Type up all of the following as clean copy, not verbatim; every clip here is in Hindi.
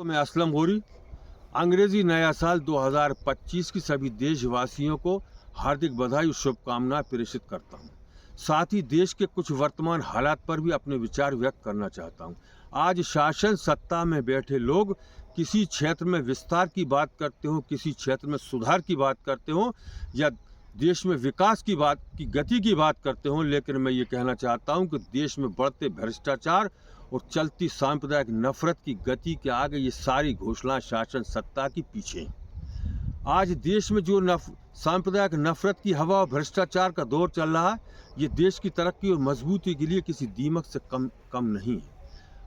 मैं असलम गोरी अंग्रेजी नया साल 2025 की सभी देशवासियों को हार्दिक बधाई और शुभकामनाएं प्रेषित करता हूं। साथ ही देश के कुछ वर्तमान हालात पर भी अपने विचार व्यक्त करना चाहता हूं। आज शासन सत्ता में बैठे लोग किसी क्षेत्र में विस्तार की बात करते हो, किसी क्षेत्र में सुधार की बात करते हो या देश में विकास की गति की बात करते हो, लेकिन मैं ये कहना चाहता हूं कि देश में बढ़ते भ्रष्टाचार और चलती सांप्रदायिक नफरत की गति के आगे ये सारी घोषणाएं शासन सत्ता की पीछे हैं। आज देश में जो सांप्रदायिक नफरत की हवा और भ्रष्टाचार का दौर चल रहा है, ये देश की तरक्की और मजबूती के लिए किसी दीमक से कम नहीं है।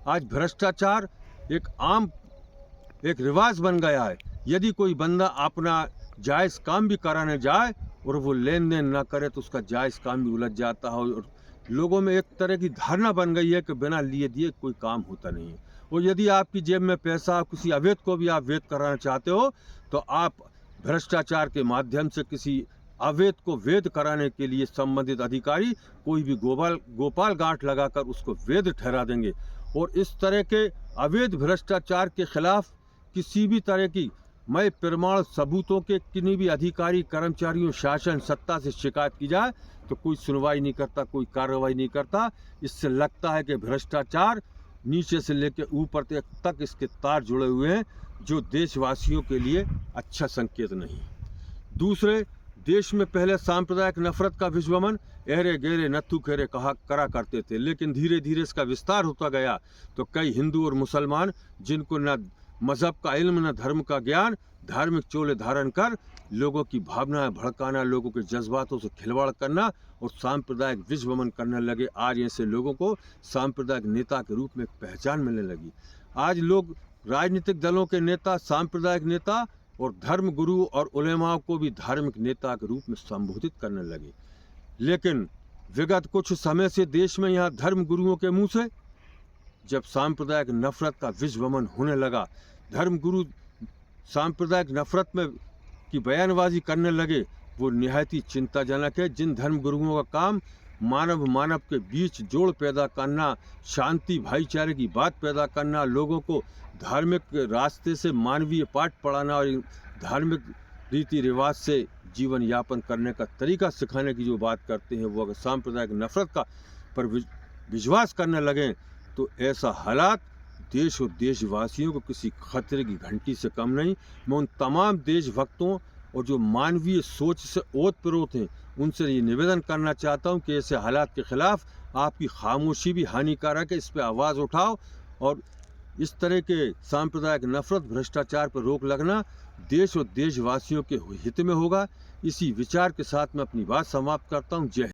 आज भ्रष्टाचार एक रिवाज बन गया है। यदि कोई बंदा अपना जायज़ काम भी कराने जाए और वो लेन देन ना करे तो उसका जायज़ काम भी उलझ जाता है और लोगों में एक तरह की धारणा बन गई है कि बिना लिए दिए कोई काम होता नहीं है। और यदि आपकी जेब में पैसा, किसी अवैध को भी आप वैध कराना चाहते हो तो आप भ्रष्टाचार के माध्यम से किसी अवैध को वैध कराने के लिए संबंधित अधिकारी कोई भी गोपाल गांठ लगाकर उसको वैध ठहरा देंगे। और इस तरह के अवैध भ्रष्टाचार के खिलाफ किसी भी तरह की मैं प्रमाण सबूतों के किन्हीं भी अधिकारी, कर्मचारियों, शासन सत्ता से शिकायत की जाए तो कोई सुनवाई नहीं करता, कोई कार्रवाई नहीं करता। इससे लगता है कि भ्रष्टाचार नीचे से लेकर ऊपर तक इसके तार जुड़े हुए हैं, जो देशवासियों के लिए अच्छा संकेत नहीं। दूसरे, देश में पहले सांप्रदायिक नफरत का विश्वमन एहरे गहरे नत्थु खेरे करा करते थे, लेकिन धीरे धीरे इसका विस्तार होता गया तो कई हिंदू और मुसलमान, जिनको न मज़हब का इल्म न धर्म का ज्ञान, धार्मिक चोले धारण कर लोगों की भावनाएं भड़काना, लोगों के जज्बातों से खिलवाड़ करना और सांप्रदायिक विश्वमन करने लगे। आज ऐसे लोगों को सांप्रदायिक नेता के रूप में पहचान मिलने लगी। आज लोग राजनीतिक दलों के नेता, सांप्रदायिक नेता और धर्म गुरु और उलेमाओं को भी धार्मिक नेता के रूप में संबोधित करने लगे। लेकिन विगत कुछ समय से देश में यहाँ धर्म गुरुओं के मुँह से जब सांप्रदायिक नफरत का विश्वमन होने लगा, धर्म गुरु सांप्रदायिक नफरत में की बयानबाजी करने लगे, वो निहायत ही चिंताजनक है। जिन धर्म गुरुओं का काम मानव के बीच जोड़ पैदा करना, शांति भाईचारे की बात पैदा करना, लोगों को धार्मिक रास्ते से मानवीय पाठ पढ़ाना और धार्मिक रीति रिवाज से जीवन यापन करने का तरीका सिखाने की जो बात करते हैं, वो अगर सांप्रदायिक नफरत का पर विश्वास करने लगें तो ऐसा हालात देश और देशवासियों को किसी खतरे की घंटी से कम नहीं। मैं उन तमाम देशभक्तों और जो मानवीय सोच से ओतप्रोत हैं उनसे ये निवेदन करना चाहता हूं कि ऐसे हालात के खिलाफ आपकी खामोशी भी हानिकारक है। इस पर आवाज़ उठाओ और इस तरह के सांप्रदायिक नफरत, भ्रष्टाचार पर रोक लगना देश और देशवासियों के हित में होगा। इसी विचार के साथ मैं अपनी बात समाप्त करता हूँ। जय हिंद।